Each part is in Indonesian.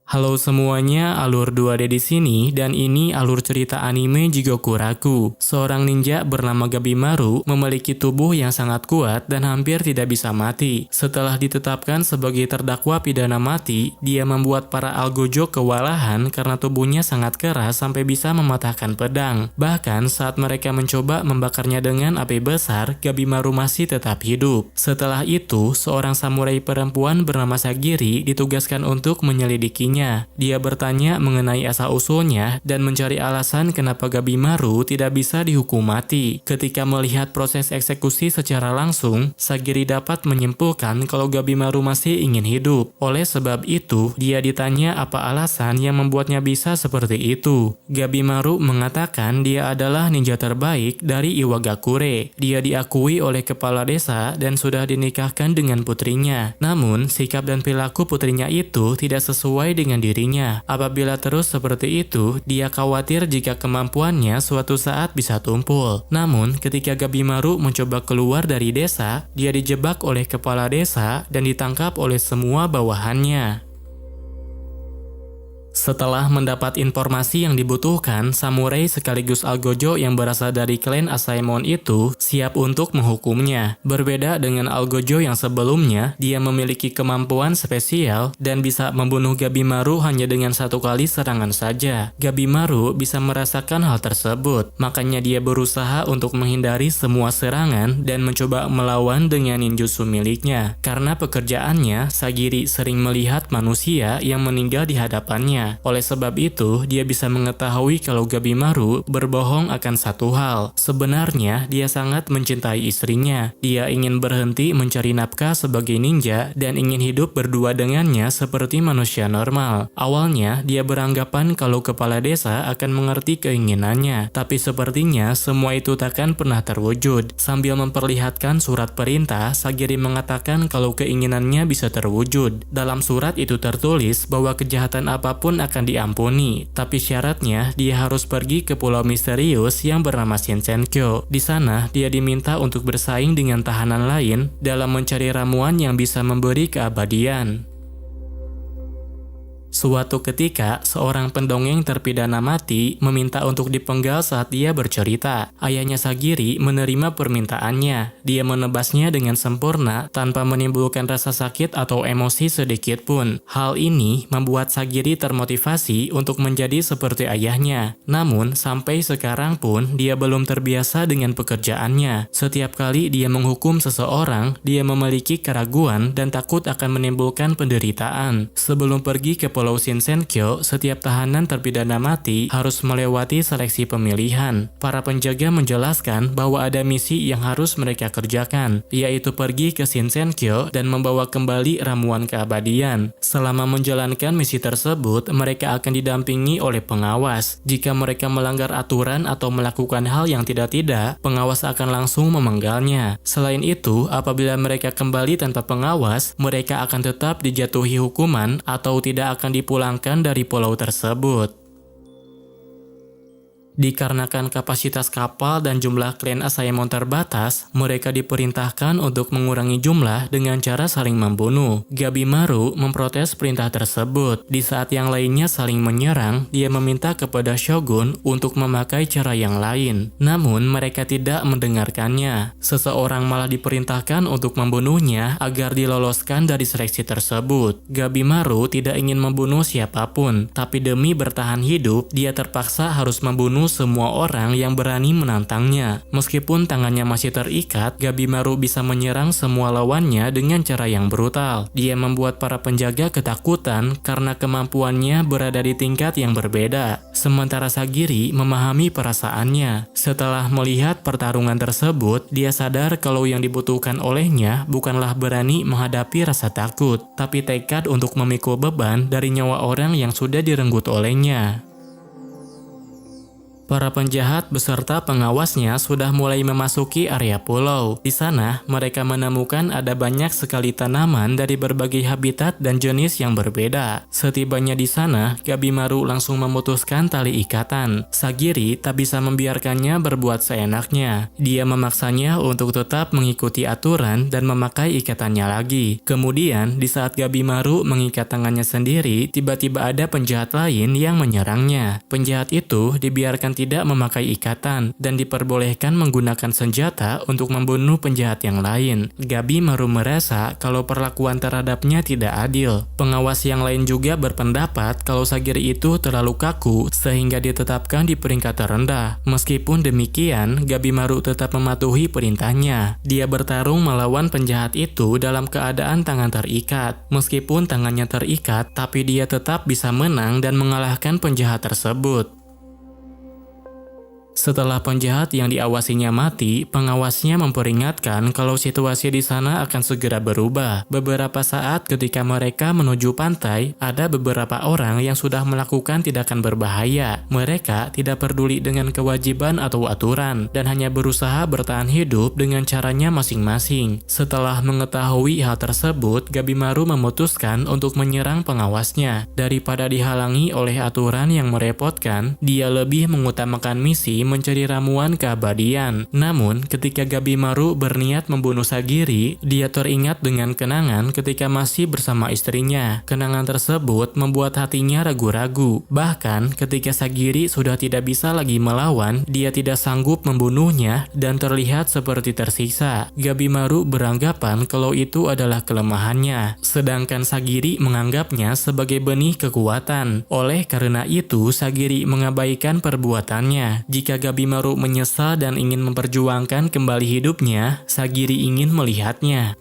Halo semuanya, Alur 2D di sini dan ini alur cerita anime Jigoku Raku. Seorang ninja bernama Gabimaru memiliki tubuh yang sangat kuat dan hampir tidak bisa mati. Setelah ditetapkan sebagai terdakwa pidana mati, dia membuat para algojo kewalahan karena tubuhnya sangat keras sampai bisa mematahkan pedang. Bahkan saat mereka mencoba membakarnya dengan api besar, Gabimaru masih tetap hidup. Setelah itu, seorang samurai perempuan bernama Sagiri ditugaskan untuk menyelidikinya. Dia bertanya mengenai asal-usulnya dan mencari alasan kenapa Gabimaru tidak bisa dihukum mati. Ketika melihat proses eksekusi secara langsung, Sagiri dapat menyimpulkan kalau Gabimaru masih ingin hidup. Oleh sebab itu, dia ditanya apa alasan yang membuatnya bisa seperti itu. Gabimaru mengatakan dia adalah ninja terbaik dari Iwagakure. Dia diakui oleh kepala desa dan sudah dinikahkan dengan putrinya. Namun, sikap dan perilaku putrinya itu tidak sesuai dengan dirinya. Apabila terus seperti itu, dia khawatir jika kemampuannya suatu saat bisa tumpul. Namun, ketika Gabimaru mencoba keluar dari desa, dia dijebak oleh kepala desa dan ditangkap oleh semua bawahannya. Setelah mendapat informasi yang dibutuhkan, samurai sekaligus algojo yang berasal dari klan Asaemon itu siap untuk menghukumnya. Berbeda dengan algojo yang sebelumnya, dia memiliki kemampuan spesial dan bisa membunuh Gabimaru hanya dengan satu kali serangan saja. Gabimaru bisa merasakan hal tersebut, makanya dia berusaha untuk menghindari semua serangan dan mencoba melawan dengan ninjutsu miliknya. Karena pekerjaannya, Sagiri sering melihat manusia yang meninggal di hadapannya. Oleh sebab itu, dia bisa mengetahui kalau Gabimaru berbohong akan satu hal. Sebenarnya, dia sangat mencintai istrinya. Dia ingin berhenti mencari nafkah sebagai ninja dan ingin hidup berdua dengannya seperti manusia normal. Awalnya, dia beranggapan kalau kepala desa akan mengerti keinginannya. Tapi sepertinya semua itu takkan pernah terwujud. Sambil memperlihatkan surat perintah, Sagiri mengatakan kalau keinginannya bisa terwujud. Dalam surat itu tertulis bahwa kejahatan apapun akan diampuni, tapi syaratnya dia harus pergi ke pulau misterius yang bernama Shinsenkyo. Di sana, dia diminta untuk bersaing dengan tahanan lain dalam mencari ramuan yang bisa memberi keabadian. Suatu ketika, seorang pendongeng terpidana mati meminta untuk dipenggal saat dia bercerita. Ayahnya Sagiri menerima permintaannya. Dia menebasnya dengan sempurna tanpa menimbulkan rasa sakit atau emosi sedikit pun. Hal ini membuat Sagiri termotivasi untuk menjadi seperti ayahnya. Namun, sampai sekarang pun dia belum terbiasa dengan pekerjaannya. Setiap kali dia menghukum seseorang, dia memiliki keraguan dan takut akan menimbulkan penderitaan. Sebelum pergi ke Pulau Shinsenkyo, setiap tahanan terpidana mati harus melewati seleksi pemilihan. Para penjaga menjelaskan bahwa ada misi yang harus mereka kerjakan, yaitu pergi ke Shinsenkyo dan membawa kembali ramuan keabadian. Selama menjalankan misi tersebut, mereka akan didampingi oleh pengawas. Jika mereka melanggar aturan atau melakukan hal yang tidak-tidak, pengawas akan langsung memenggalnya. Selain itu, apabila mereka kembali tanpa pengawas, mereka akan tetap dijatuhi hukuman atau tidak akan dipulangkan dari pulau tersebut. Dikarenakan kapasitas kapal dan jumlah klan Asaemon terbatas, mereka diperintahkan untuk mengurangi jumlah dengan cara saling membunuh. Gabimaru memprotes perintah tersebut. Di saat yang lainnya saling menyerang, dia meminta kepada Shogun untuk memakai cara yang lain. Namun, mereka tidak mendengarkannya. Seseorang malah diperintahkan untuk membunuhnya agar diloloskan dari seleksi tersebut. Gabimaru tidak ingin membunuh siapapun, tapi demi bertahan hidup, dia terpaksa harus membunuh semua orang yang berani menantangnya. Meskipun tangannya masih terikat, Gabimaru bisa menyerang semua lawannya dengan cara yang brutal. Dia membuat para penjaga ketakutan karena kemampuannya berada di tingkat yang berbeda. Sementara Sagiri memahami perasaannya. Setelah melihat pertarungan tersebut, dia sadar kalau yang dibutuhkan olehnya bukanlah berani menghadapi rasa takut, tapi tekad untuk memikul beban dari nyawa orang yang sudah direnggut olehnya. Para penjahat beserta pengawasnya sudah mulai memasuki area pulau. Di sana, mereka menemukan ada banyak sekali tanaman dari berbagai habitat dan jenis yang berbeda. Setibanya di sana, Gabimaru langsung memutuskan tali ikatan. Sagiri tak bisa membiarkannya berbuat seenaknya. Dia memaksanya untuk tetap mengikuti aturan dan memakai ikatannya lagi. Kemudian, di saat Gabimaru mengikat tangannya sendiri, tiba-tiba ada penjahat lain yang menyerangnya. Penjahat itu dibiarkan tidak memakai ikatan dan diperbolehkan menggunakan senjata untuk membunuh penjahat yang lain. Gabimaru merasa kalau perlakuan terhadapnya tidak adil. Pengawas yang lain juga berpendapat kalau Sagiri itu terlalu kaku sehingga ditetapkan di peringkat terendah. Meskipun demikian, Gabimaru tetap mematuhi perintahnya. Dia bertarung melawan penjahat itu dalam keadaan tangan terikat. Meskipun tangannya terikat, tapi dia tetap bisa menang dan mengalahkan penjahat tersebut. Setelah penjahat yang diawasinya mati, pengawasnya memperingatkan kalau situasi di sana akan segera berubah. Beberapa saat ketika mereka menuju pantai, ada beberapa orang yang sudah melakukan tindakan berbahaya. Mereka tidak peduli dengan kewajiban atau aturan, dan hanya berusaha bertahan hidup dengan caranya masing-masing. Setelah mengetahui hal tersebut, Gabimaru memutuskan untuk menyerang pengawasnya. Daripada dihalangi oleh aturan yang merepotkan, dia lebih mengutamakan misi mencari ramuan keabadian. Namun, ketika Gabimaru berniat membunuh Sagiri, dia teringat dengan kenangan ketika masih bersama istrinya. Kenangan tersebut membuat hatinya ragu-ragu. Bahkan, ketika Sagiri sudah tidak bisa lagi melawan, dia tidak sanggup membunuhnya dan terlihat seperti tersiksa. Gabimaru beranggapan kalau itu adalah kelemahannya, sedangkan Sagiri menganggapnya sebagai benih kekuatan. Oleh karena itu, Sagiri mengabaikan perbuatannya. Jika Gabimaru menyesal dan ingin memperjuangkan kembali hidupnya, Sagiri ingin melihatnya.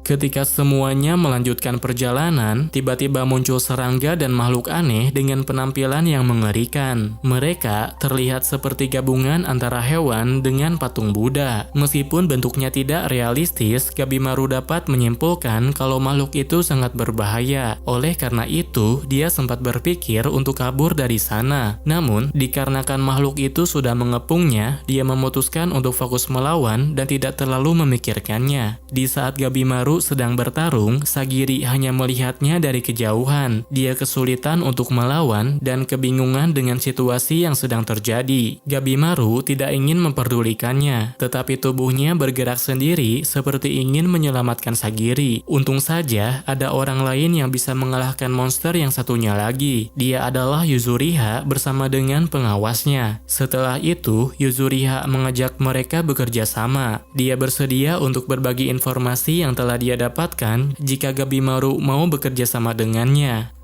Ketika semuanya melanjutkan perjalanan, tiba-tiba muncul serangga dan makhluk aneh dengan penampilan yang mengerikan. Mereka terlihat seperti gabungan antara hewan dengan patung Buddha. Meskipun bentuknya tidak realistis, Gabimaru dapat menyimpulkan kalau makhluk itu sangat berbahaya. Oleh karena itu, dia sempat berpikir untuk kabur dari sana. Namun, dikarenakan makhluk itu sudah mengepungnya, dia memutuskan untuk fokus melawan dan tidak terlalu memikirkannya. Di saat Gabimaru sedang bertarung, Sagiri hanya melihatnya dari kejauhan. Dia kesulitan untuk melawan dan kebingungan dengan situasi yang sedang terjadi. Gabimaru tidak ingin memperdulikannya, tetapi tubuhnya bergerak sendiri seperti ingin menyelamatkan Sagiri. Untung saja ada orang lain yang bisa mengalahkan monster yang satunya lagi. Dia adalah Yuzuriha bersama dengan pengawasnya. Setelah itu, Yuzuriha mengajak mereka bekerja sama. Dia bersedia untuk berbagi informasi yang telah dia dapatkan jika Gabimaru mau bekerja sama dengannya.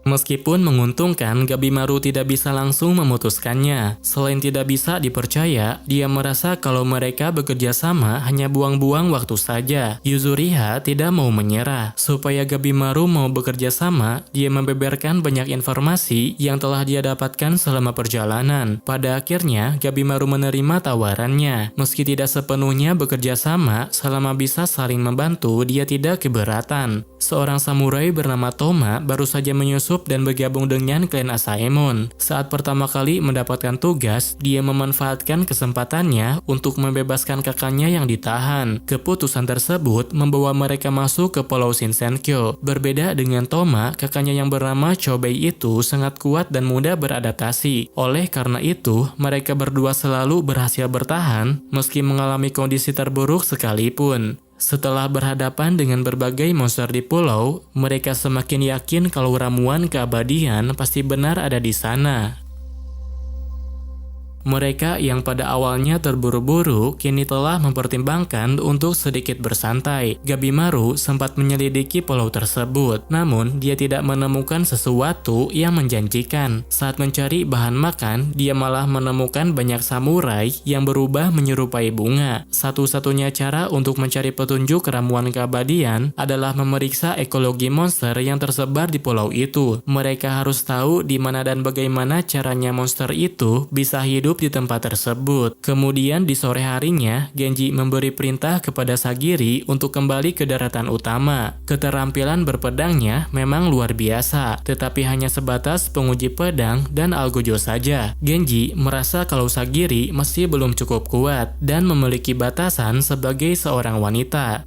Meskipun menguntungkan, Gabimaru tidak bisa langsung memutuskannya. Selain tidak bisa dipercaya, dia merasa kalau mereka bekerja sama hanya buang-buang waktu saja. Yuzuriha tidak mau menyerah. Supaya Gabimaru mau bekerja sama, dia membeberkan banyak informasi yang telah dia dapatkan selama perjalanan. Pada akhirnya, Gabimaru menerima tawarannya. Meski tidak sepenuhnya bekerja sama, selama bisa saling membantu, dia tidak keberatan. Seorang samurai bernama Toma baru saja menyusup dan bergabung dengan klan Asaemon. Saat pertama kali mendapatkan tugas, dia memanfaatkan kesempatannya untuk membebaskan kakaknya yang ditahan. Keputusan tersebut membawa mereka masuk ke Pulau Shinsenkyo. Berbeda dengan Toma, kakaknya yang bernama Chobei itu sangat kuat dan mudah beradaptasi. Oleh karena itu, mereka berdua selalu berhasil bertahan meski mengalami kondisi terburuk sekalipun. Setelah berhadapan dengan berbagai monster di pulau, mereka semakin yakin kalau ramuan keabadian pasti benar ada di sana. Mereka yang pada awalnya terburu-buru kini telah mempertimbangkan untuk sedikit bersantai. Gabimaru sempat menyelidiki pulau tersebut, namun dia tidak menemukan sesuatu yang menjanjikan. Saat mencari bahan makan, dia malah menemukan banyak samurai yang berubah menyerupai bunga. Satu-satunya cara untuk mencari petunjuk ramuan keabadian adalah memeriksa ekologi monster yang tersebar di pulau itu. Mereka harus tahu di mana dan bagaimana caranya monster itu bisa hidup hidup di tempat tersebut. Kemudian di sore harinya, Genji memberi perintah kepada Sagiri untuk kembali ke daratan utama. Keterampilan berpedangnya memang luar biasa, tetapi hanya sebatas penguji pedang dan algojo saja. Genji merasa kalau Sagiri masih belum cukup kuat dan memiliki batasan sebagai seorang wanita.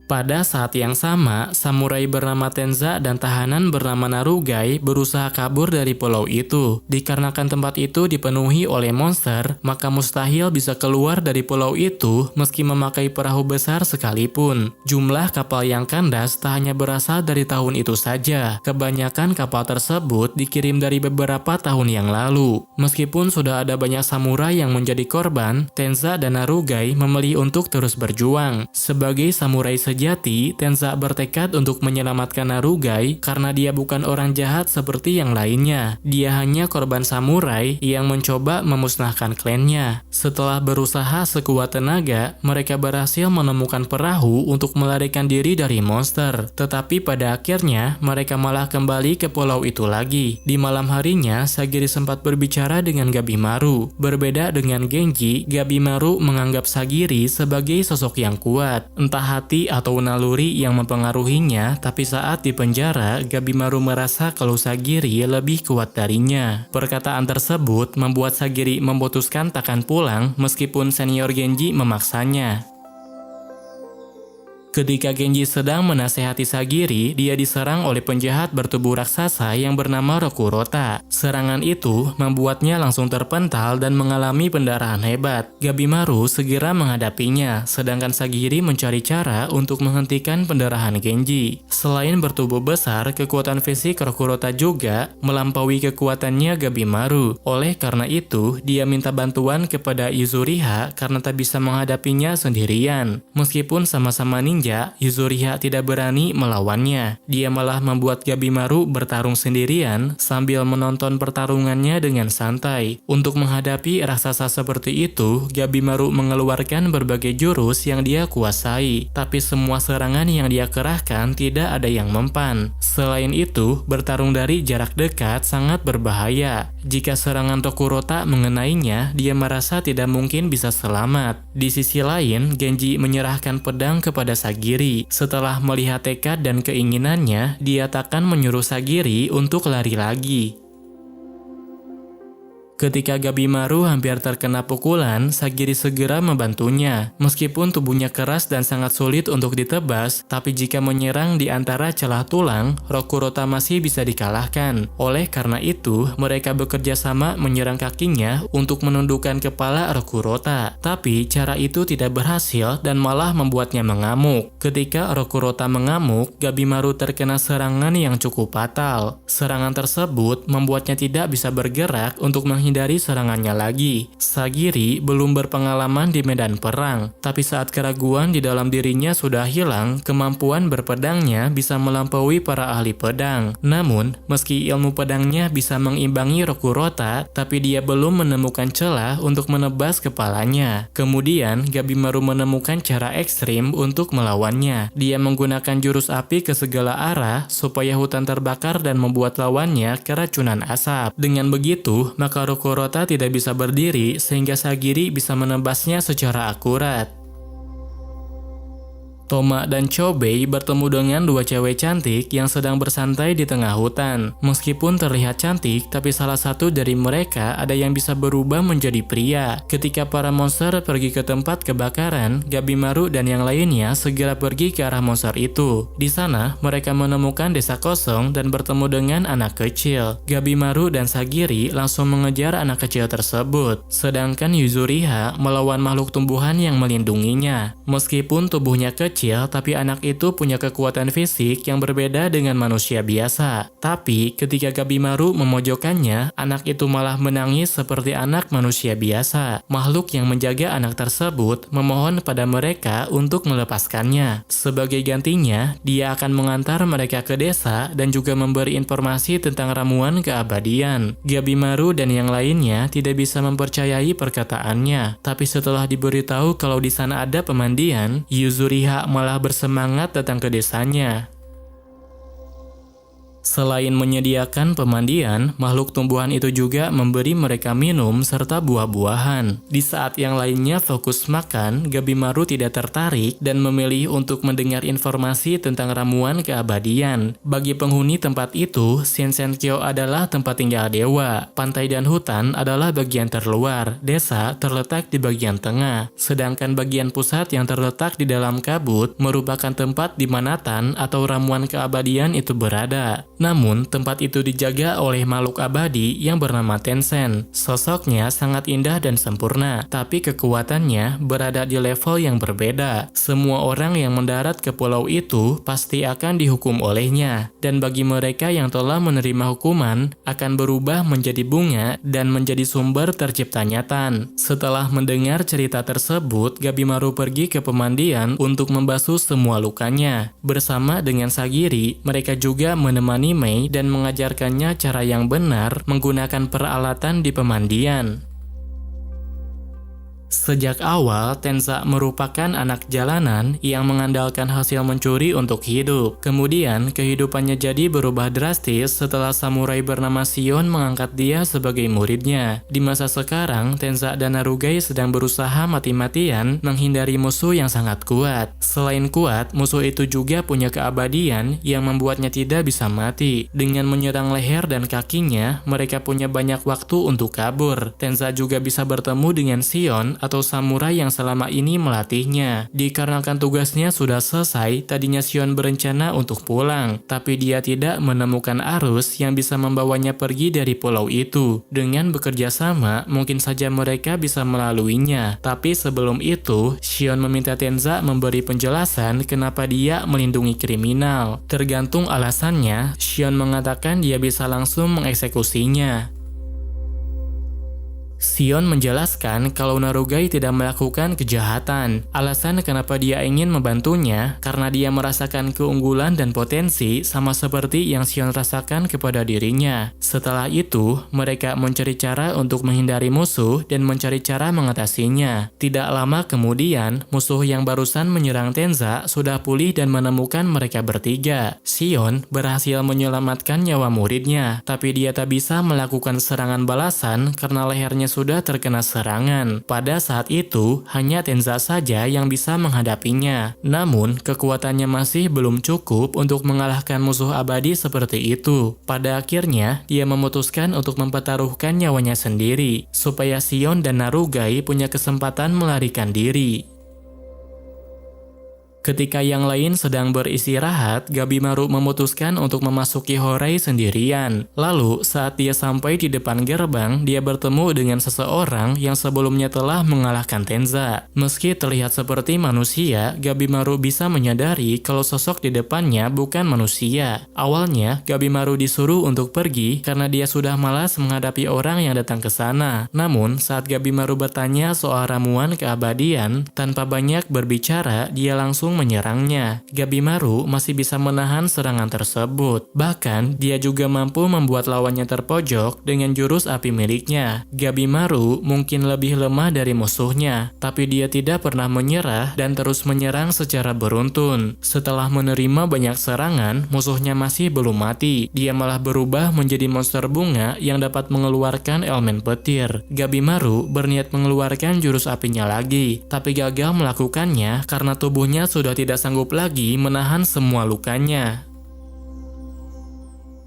Pada saat yang sama, samurai bernama Tenza dan tahanan bernama Narugai berusaha kabur dari pulau itu. Dikarenakan tempat itu dipenuhi oleh monster, maka mustahil bisa keluar dari pulau itu meski memakai perahu besar sekalipun. Jumlah kapal yang kandas tak hanya berasal dari tahun itu saja. Kebanyakan kapal tersebut dikirim dari beberapa tahun yang lalu. Meskipun sudah ada banyak samurai yang menjadi korban, Tenza dan Narugai memilih untuk terus berjuang. Sebagai samurai sejati, Tenza bertekad untuk menyelamatkan Narugai karena dia bukan orang jahat seperti yang lainnya. Dia hanya korban samurai yang mencoba memusnahkan klannya. Setelah berusaha sekuat tenaga, mereka berhasil menemukan perahu untuk melarikan diri dari monster. Tetapi pada akhirnya, mereka malah kembali ke pulau itu lagi. Di malam harinya, Sagiri sempat berbicara dengan Gabimaru. Berbeda dengan Genji, Gabimaru menganggap Sagiri sebagai sosok yang kuat. Entah hati atau naluri yang mempengaruhinya, tapi saat di penjara, Gabimaru merasa kalau Sagiri lebih kuat darinya. Perkataan tersebut membuat Sagiri memutuskan takkan pulang meskipun senior Genji memaksanya. Ketika Genji sedang menasehati Sagiri, dia diserang oleh penjahat bertubuh raksasa yang bernama Rokurota. Serangan itu membuatnya langsung terpental dan mengalami pendarahan hebat. Gabimaru segera menghadapinya, sedangkan Sagiri mencari cara untuk menghentikan pendarahan Genji. Selain bertubuh besar, kekuatan fisik Rokurota juga melampaui kekuatannya Gabimaru. Oleh karena itu, dia minta bantuan kepada Yuzuriha karena tak bisa menghadapinya sendirian. Meskipun sama-sama ninja, Yuzuriha tidak berani melawannya. Dia malah membuat Gabimaru bertarung sendirian sambil menonton pertarungannya dengan santai. Untuk menghadapi raksasa seperti itu, Gabimaru mengeluarkan berbagai jurus yang dia kuasai. Tapi semua serangan yang dia kerahkan tidak ada yang mempan. Selain itu, bertarung dari jarak dekat sangat berbahaya. Jika serangan Rokurota mengenainya, dia merasa tidak mungkin bisa selamat. Di sisi lain, Genji menyerahkan pedang kepada Sagiri. Setelah melihat tekad dan keinginannya, dia takkan menyuruh Sagiri untuk lari lagi. Ketika Gabimaru hampir terkena pukulan, Sagiri segera membantunya. Meskipun tubuhnya keras dan sangat sulit untuk ditebas, tapi jika menyerang di antara celah tulang, Rokurota masih bisa dikalahkan. Oleh karena itu, mereka bekerja sama menyerang kakinya untuk menundukkan kepala Rokurota. Tapi cara itu tidak berhasil dan malah membuatnya mengamuk. Ketika Rokurota mengamuk, Gabimaru terkena serangan yang cukup fatal. Serangan tersebut membuatnya tidak bisa bergerak untuk menghindari serangannya lagi. Sagiri belum berpengalaman di medan perang, tapi saat keraguan di dalam dirinya sudah hilang, kemampuan berpedangnya bisa melampaui para ahli pedang. Namun, meski ilmu pedangnya bisa mengimbangi Rokurota, tapi dia belum menemukan celah untuk menebas kepalanya. Kemudian, Gabimaru menemukan cara ekstrim untuk melawannya. Dia menggunakan jurus api ke segala arah supaya hutan terbakar dan membuat lawannya keracunan asap. Dengan begitu, maka Rokurota tidak bisa berdiri sehingga Sagiri bisa menebasnya secara akurat. Toma dan Chobei bertemu dengan dua cewek cantik yang sedang bersantai di tengah hutan. Meskipun terlihat cantik, tapi salah satu dari mereka ada yang bisa berubah menjadi pria. Ketika para monster pergi ke tempat kebakaran, Gabimaru dan yang lainnya segera pergi ke arah monster itu. Di sana, mereka menemukan desa kosong dan bertemu dengan anak kecil. Gabimaru dan Sagiri langsung mengejar anak kecil tersebut, sedangkan Yuzuriha melawan makhluk tumbuhan yang melindunginya. Meskipun tubuhnya kecil, tapi anak itu punya kekuatan fisik yang berbeda dengan manusia biasa. Tapi ketika Gabimaru memojokkannya, anak itu malah menangis seperti anak manusia biasa. Makhluk yang menjaga anak tersebut memohon pada mereka untuk melepaskannya. Sebagai gantinya, dia akan mengantar mereka ke desa dan juga memberi informasi tentang ramuan keabadian. Gabimaru dan yang lainnya tidak bisa mempercayai perkataannya. Tapi setelah diberitahu kalau di sana ada pemandian, Yuzuriha malah bersemangat datang ke desanya. Selain menyediakan pemandian, makhluk tumbuhan itu juga memberi mereka minum serta buah-buahan. Di saat yang lainnya fokus makan, Gabimaru tidak tertarik dan memilih untuk mendengar informasi tentang ramuan keabadian. Bagi penghuni tempat itu, Shinsenkyo adalah tempat tinggal dewa. Pantai dan hutan adalah bagian terluar. Desa terletak di bagian tengah. Sedangkan bagian pusat yang terletak di dalam kabut merupakan tempat di mana Tan atau ramuan keabadian itu berada. Namun, tempat itu dijaga oleh makhluk abadi yang bernama Tensen. Sosoknya sangat indah dan sempurna, tapi kekuatannya berada di level yang berbeda. Semua orang yang mendarat ke pulau itu pasti akan dihukum olehnya, dan bagi mereka yang telah menerima hukuman, akan berubah menjadi bunga dan menjadi sumber terciptanya Tan. Setelah mendengar cerita tersebut, Gabimaru pergi ke pemandian untuk membasuh semua lukanya. Bersama dengan Sagiri, mereka juga menemani Mei dan mengajarkannya cara yang benar menggunakan peralatan di pemandian. Sejak awal, Tenza merupakan anak jalanan yang mengandalkan hasil mencuri untuk hidup. Kemudian, kehidupannya jadi berubah drastis setelah samurai bernama Shion mengangkat dia sebagai muridnya. Di masa sekarang, Tenza dan Narugai sedang berusaha mati-matian menghindari musuh yang sangat kuat. Selain kuat, musuh itu juga punya keabadian yang membuatnya tidak bisa mati. Dengan menyerang leher dan kakinya, mereka punya banyak waktu untuk kabur. Tenza juga bisa bertemu dengan Shion atau samurai yang selama ini melatihnya. Dikarenakan tugasnya sudah selesai, tadinya Shion berencana untuk pulang, tapi dia tidak menemukan arus yang bisa membawanya pergi dari pulau itu. Dengan bekerja sama, mungkin saja mereka bisa melaluinya. Tapi sebelum itu, Shion meminta Tenza memberi penjelasan kenapa dia melindungi kriminal. Tergantung alasannya, Shion mengatakan dia bisa langsung mengeksekusinya. Shion menjelaskan kalau Narugai tidak melakukan kejahatan. Alasan kenapa dia ingin membantunya karena dia merasakan keunggulan dan potensi sama seperti yang Shion rasakan kepada dirinya. Setelah itu, mereka mencari cara untuk menghindari musuh dan mencari cara mengatasinya. Tidak lama kemudian, musuh yang barusan menyerang Tenza sudah pulih dan menemukan mereka bertiga. Shion berhasil menyelamatkan nyawa muridnya, tapi dia tak bisa melakukan serangan balasan karena lehernya sudah terkena serangan. Pada saat itu, hanya Tenza saja yang bisa menghadapinya. Namun, kekuatannya masih belum cukup untuk mengalahkan musuh abadi seperti itu. Pada akhirnya, dia memutuskan untuk mempertaruhkan nyawanya sendiri, supaya Shion dan Narugai punya kesempatan melarikan diri. Ketika yang lain sedang beristirahat, Gabimaru memutuskan untuk memasuki Horai sendirian. Lalu, saat dia sampai di depan gerbang, dia bertemu dengan seseorang yang sebelumnya telah mengalahkan Tenza. Meski terlihat seperti manusia, Gabimaru bisa menyadari kalau sosok di depannya bukan manusia. Awalnya, Gabimaru disuruh untuk pergi karena dia sudah malas menghadapi orang yang datang ke sana. Namun, saat Gabimaru bertanya soal ramuan keabadian, tanpa banyak berbicara, dia langsung menyerangnya. Gabimaru masih bisa menahan serangan tersebut. Bahkan, dia juga mampu membuat lawannya terpojok dengan jurus api miliknya. Gabimaru mungkin lebih lemah dari musuhnya, tapi dia tidak pernah menyerah dan terus menyerang secara beruntun. Setelah menerima banyak serangan, musuhnya masih belum mati. Dia malah berubah menjadi monster bunga yang dapat mengeluarkan elemen petir. Gabimaru berniat mengeluarkan jurus apinya lagi, tapi gagal melakukannya karena tubuhnya sudah tidak sanggup lagi menahan semua lukanya.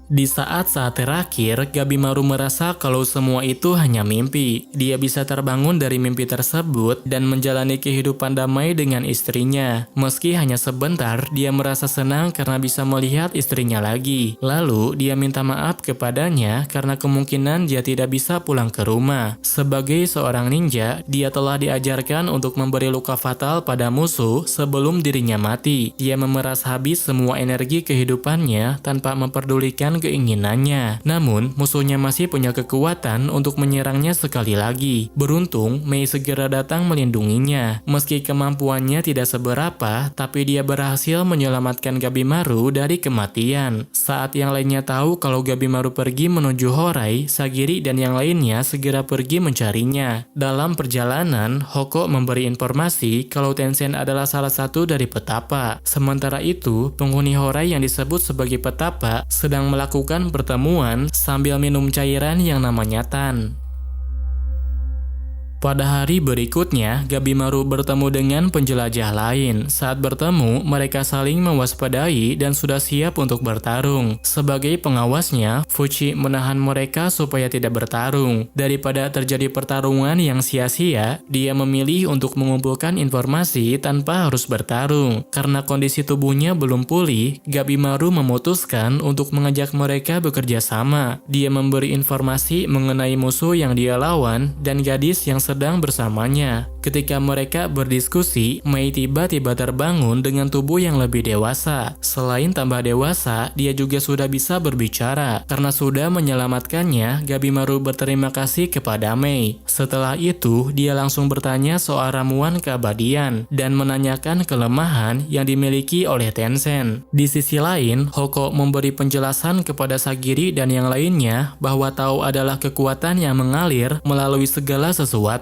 Di saat-saat terakhir, Gabimaru merasa kalau semua itu hanya mimpi. Dia bisa terbangun dari mimpi tersebut dan menjalani kehidupan damai dengan istrinya. Meski hanya sebentar, dia merasa senang karena bisa melihat istrinya lagi. Lalu, dia minta maaf kepadanya karena kemungkinan dia tidak bisa pulang ke rumah. Sebagai seorang ninja, dia telah diajarkan untuk memberi luka fatal pada musuh sebelum dirinya mati. Dia memeras habis semua energi kehidupannya tanpa memperdulikan keinginannya. Namun, musuhnya masih punya kekuatan untuk menyerangnya sekali lagi. Beruntung, Mei segera datang melindunginya. Meski kemampuannya tidak seberapa, tapi dia berhasil menyelamatkan Gabimaru dari kematian. Saat yang lainnya tahu kalau Gabimaru pergi menuju Horai, Sagiri dan yang lainnya segera pergi mencarinya. Dalam perjalanan, Hoko memberi informasi kalau Tensen adalah salah satu dari petapa. Sementara itu, penghuni Horai yang disebut sebagai petapa sedang melakukan melakukan pertemuan sambil minum cairan yang namanya tan. Pada hari berikutnya, Gabimaru bertemu dengan penjelajah lain. Saat bertemu, mereka saling mewaspadai dan sudah siap untuk bertarung. Sebagai pengawasnya, Fuchi menahan mereka supaya tidak bertarung. Daripada terjadi pertarungan yang sia-sia, dia memilih untuk mengumpulkan informasi tanpa harus bertarung. Karena kondisi tubuhnya belum pulih, Gabimaru memutuskan untuk mengajak mereka bekerja sama. Dia memberi informasi mengenai musuh yang dia lawan dan gadis yang sedang bersamanya. Ketika mereka berdiskusi, Mei tiba-tiba terbangun dengan tubuh yang lebih dewasa. Selain tambah dewasa, dia juga sudah bisa berbicara. Karena sudah menyelamatkannya, Gabimaru berterima kasih kepada Mei. Setelah itu, dia langsung bertanya soal ramuan keabadian dan menanyakan kelemahan yang dimiliki oleh Tencent. Di sisi lain, Hoko memberi penjelasan kepada Sagiri dan yang lainnya bahwa Tao adalah kekuatan yang mengalir melalui segala sesuatu.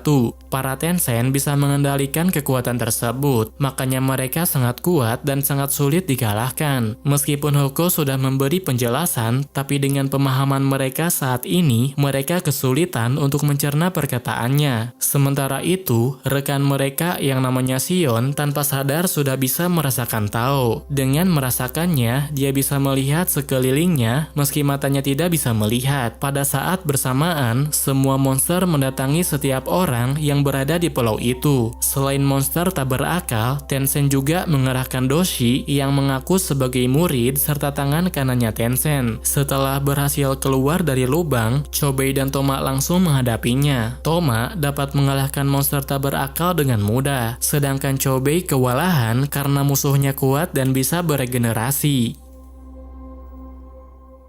Para Tencent bisa mengendalikan kekuatan tersebut, makanya mereka sangat kuat dan sangat sulit dikalahkan. Meskipun Hoko sudah memberi penjelasan, tapi dengan pemahaman mereka saat ini, mereka kesulitan untuk mencerna perkataannya. Sementara itu, rekan mereka yang namanya Sion tanpa sadar sudah bisa merasakan Tao. Dengan merasakannya, dia bisa melihat sekelilingnya meski matanya tidak bisa melihat. Pada saat bersamaan, semua monster mendatangi setiap orang yang berada di pulau itu. Selain monster tak berakal, Tencent juga mengerahkan Doshi yang mengaku sebagai murid serta tangan kanannya Tencent. Setelah berhasil keluar dari lubang, Chobei dan Toma langsung menghadapinya. Toma dapat mengalahkan monster tak berakal dengan mudah, sedangkan Chobei kewalahan karena musuhnya kuat dan bisa beregenerasi.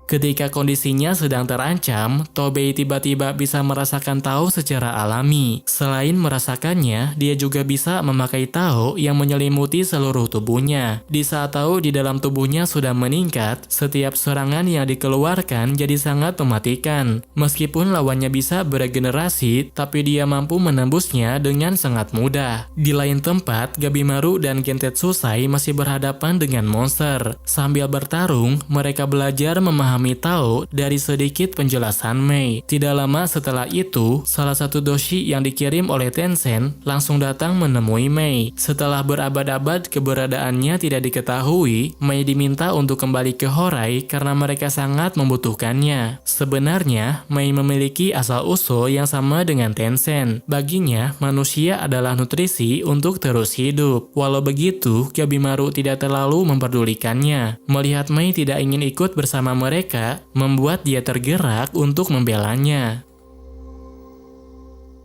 Ketika kondisinya sedang terancam, Tobei tiba-tiba bisa merasakan Tao secara alami. Selain merasakannya, dia juga bisa memakai Tao yang menyelimuti seluruh tubuhnya. Di saat Tao di dalam tubuhnya sudah meningkat, setiap serangan yang dikeluarkan jadi sangat mematikan. Meskipun lawannya bisa beregenerasi, tapi dia mampu menembusnya dengan sangat mudah. Di lain tempat, Gabimaru dan Gentetsusai masih berhadapan dengan monster. Sambil bertarung, mereka belajar memahami Tao dari sedikit penjelasan Mei. Tidak lama setelah itu, salah satu Doshi yang dikirim oleh Tencent langsung datang menemui Mei. Setelah berabad-abad keberadaannya tidak diketahui, Mei diminta untuk kembali ke Horai karena mereka sangat membutuhkannya. Sebenarnya, Mei memiliki asal-usul yang sama dengan Tencent. Baginya, manusia adalah nutrisi untuk terus hidup. Walau begitu, Gabimaru tidak terlalu memperdulikannya. Melihat Mei tidak ingin ikut bersama mereka, membuat dia tergerak untuk membelanya.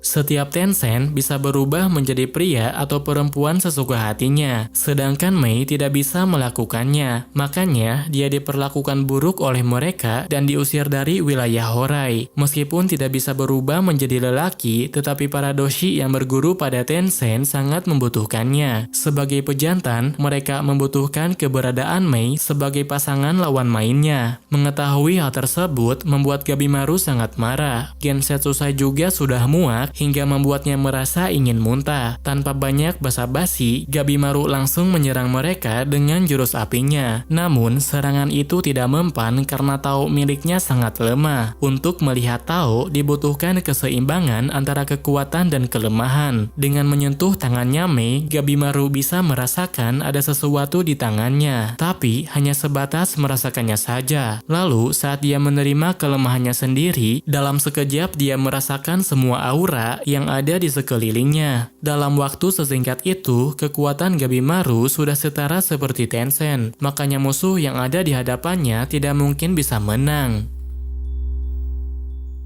Setiap Tencent bisa berubah menjadi pria atau perempuan sesuka hatinya, sedangkan Mei tidak bisa melakukannya. Makanya, dia diperlakukan buruk oleh mereka dan diusir dari wilayah Horai. Meskipun tidak bisa berubah menjadi lelaki, tetapi para Doshi yang berguru pada Tencent sangat membutuhkannya. Sebagai pejantan, mereka membutuhkan keberadaan Mei sebagai pasangan lawan mainnya. Mengetahui hal tersebut membuat Gabimaru sangat marah. Gensetsusai juga sudah muak hingga membuatnya merasa ingin muntah. Tanpa banyak basa-basi, Gabimaru langsung menyerang mereka dengan jurus apinya. Namun, serangan itu tidak mempan karena Tao miliknya sangat lemah. Untuk melihat Tao, dibutuhkan keseimbangan antara kekuatan dan kelemahan. Dengan menyentuh tangannya Mei, Gabimaru bisa merasakan ada sesuatu di tangannya. Tapi, hanya sebatas merasakannya saja. Lalu, saat dia menerima kelemahannya sendiri, dalam sekejap dia merasakan semua aura yang ada di sekelilingnya. Dalam waktu sesingkat itu, kekuatan Gabimaru sudah setara seperti Tencent, makanya musuh yang ada di hadapannya tidak mungkin bisa menang.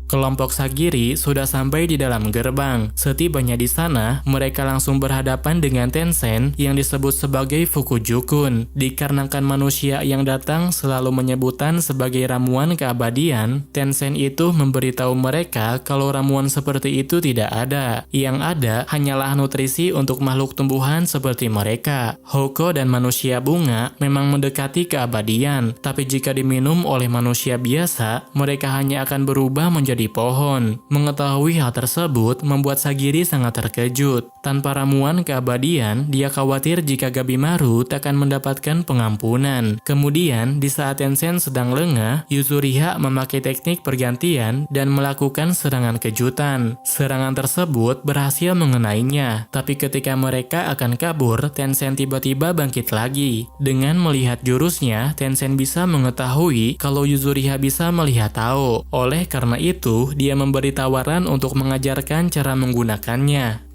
Kelompok Sagiri sudah sampai di dalam gerbang. Setibanya di sana, mereka langsung berhadapan dengan Tencent yang disebut sebagai Fukujukun. Dikarenakan manusia yang datang selalu menyebutan sebagai ramuan keabadian, Tencent itu memberitahu mereka kalau ramuan seperti itu tidak ada. Yang ada hanyalah nutrisi untuk makhluk tumbuhan seperti mereka. Hoko dan manusia bunga memang mendekati keabadian, tapi jika diminum oleh manusia biasa, mereka hanya akan berubah menjadi di pohon. Mengetahui hal tersebut membuat Sagiri sangat terkejut. Tanpa ramuan keabadian, dia khawatir jika Gabimaru takkan mendapatkan pengampunan. Kemudian, di saat Tenshen sedang lengah, Yuzuriha memakai teknik pergantian dan melakukan serangan kejutan. Serangan tersebut berhasil mengenainya, tapi ketika mereka akan kabur, Tenshen tiba-tiba bangkit lagi. Dengan melihat jurusnya, Tenshen bisa mengetahui kalau Yuzuriha bisa melihat Tao. Oleh karena itu, dia memberi tawaran untuk mengajarkan cara menggunakannya.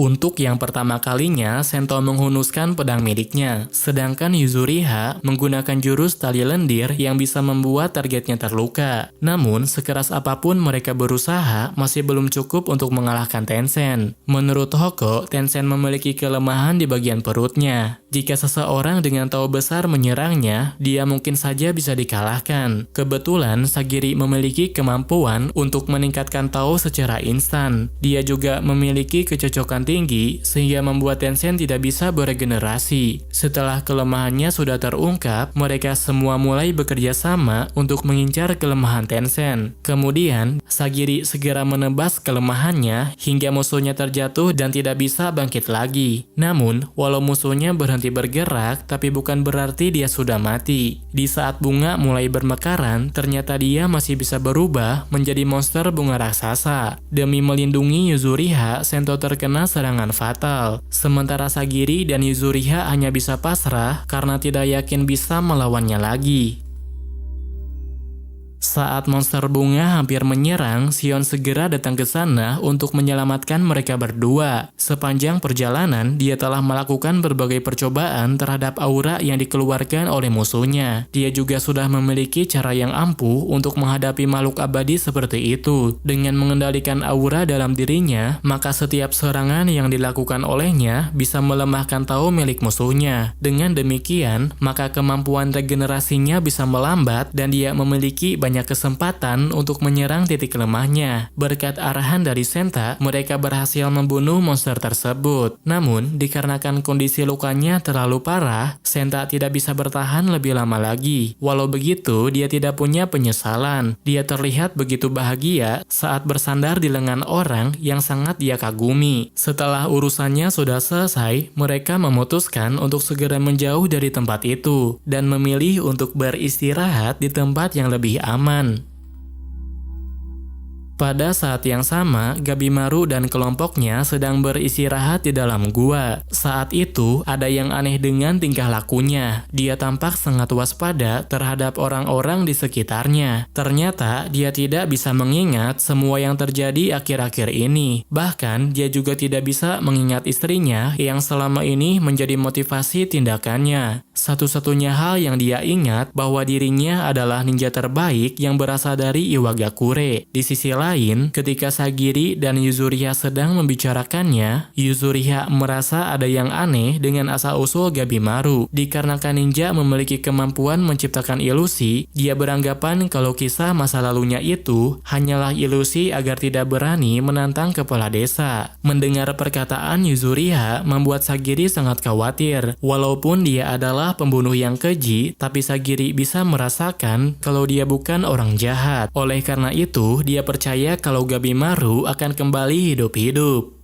Untuk yang pertama kalinya, Sento menghunuskan pedang miliknya, sedangkan Yuzuriha menggunakan jurus tali lendir yang bisa membuat targetnya terluka. Namun, sekeras apapun mereka berusaha, masih belum cukup untuk mengalahkan Tenshen. Menurut Hoko, Tenshen memiliki kelemahan di bagian perutnya. Jika seseorang dengan Tao besar menyerangnya, dia mungkin saja bisa dikalahkan. Kebetulan, Sagiri memiliki kemampuan untuk meningkatkan Tao secara instan. Dia juga memiliki kecocokan tinggi sehingga membuat Tenshen tidak bisa beregenerasi. Setelah kelemahannya sudah terungkap, mereka semua mulai bekerja sama untuk mengincar kelemahan Tenshen. Kemudian, Sagiri segera menebas kelemahannya hingga musuhnya terjatuh dan tidak bisa bangkit lagi. Namun, walau musuhnya berhenti bergerak, tapi bukan berarti dia sudah mati. Di saat bunga mulai bermekaran, ternyata dia masih bisa berubah menjadi monster bunga raksasa. Demi melindungi Yuzuriha, Sento terkena serangan fatal. Sementara Sagiri dan Yuzuriha hanya bisa pasrah karena tidak yakin bisa melawannya lagi. Saat monster bunga hampir menyerang, Xion segera datang ke sana untuk menyelamatkan mereka berdua. Sepanjang perjalanan, dia telah melakukan berbagai percobaan terhadap aura yang dikeluarkan oleh musuhnya. Dia juga sudah memiliki cara yang ampuh untuk menghadapi makhluk abadi seperti itu. Dengan mengendalikan aura dalam dirinya, maka setiap serangan yang dilakukan olehnya bisa melemahkan Tao milik musuhnya. Dengan demikian, maka kemampuan regenerasinya bisa melambat dan dia memiliki banyak kesempatan untuk menyerang titik lemahnya. Berkat arahan dari Senta, mereka berhasil membunuh monster tersebut. Namun, dikarenakan kondisi lukanya terlalu parah, Senta tidak bisa bertahan lebih lama lagi. Walau begitu, dia tidak punya penyesalan. Dia terlihat begitu bahagia saat bersandar di lengan orang yang sangat dia kagumi. Setelah urusannya sudah selesai, mereka memutuskan untuk segera menjauh dari tempat itu dan memilih untuk beristirahat di tempat yang lebih aman. Pada saat yang sama, Gabimaru dan kelompoknya sedang beristirahat di dalam gua. Saat itu, ada yang aneh dengan tingkah lakunya. Dia tampak sangat waspada terhadap orang-orang di sekitarnya. Ternyata, dia tidak bisa mengingat semua yang terjadi akhir-akhir ini. Bahkan, dia juga tidak bisa mengingat istrinya yang selama ini menjadi motivasi tindakannya. Satu-satunya hal yang dia ingat bahwa dirinya adalah ninja terbaik yang berasal dari Iwagakure. Di sisi lain, ketika Sagiri dan Yuzuriha sedang membicarakannya, Yuzuriha merasa ada yang aneh dengan asal-usul Gabimaru. Dikarenakan ninja memiliki kemampuan menciptakan ilusi, dia beranggapan kalau kisah masa lalunya itu hanyalah ilusi agar tidak berani menantang kepala desa. Mendengar perkataan Yuzuriha membuat Sagiri sangat khawatir. Walaupun dia adalah pembunuh yang keji, tapi Sagiri bisa merasakan kalau dia bukan orang jahat. Oleh karena itu, dia percaya kalau Gabimaru akan kembali hidup-hidup.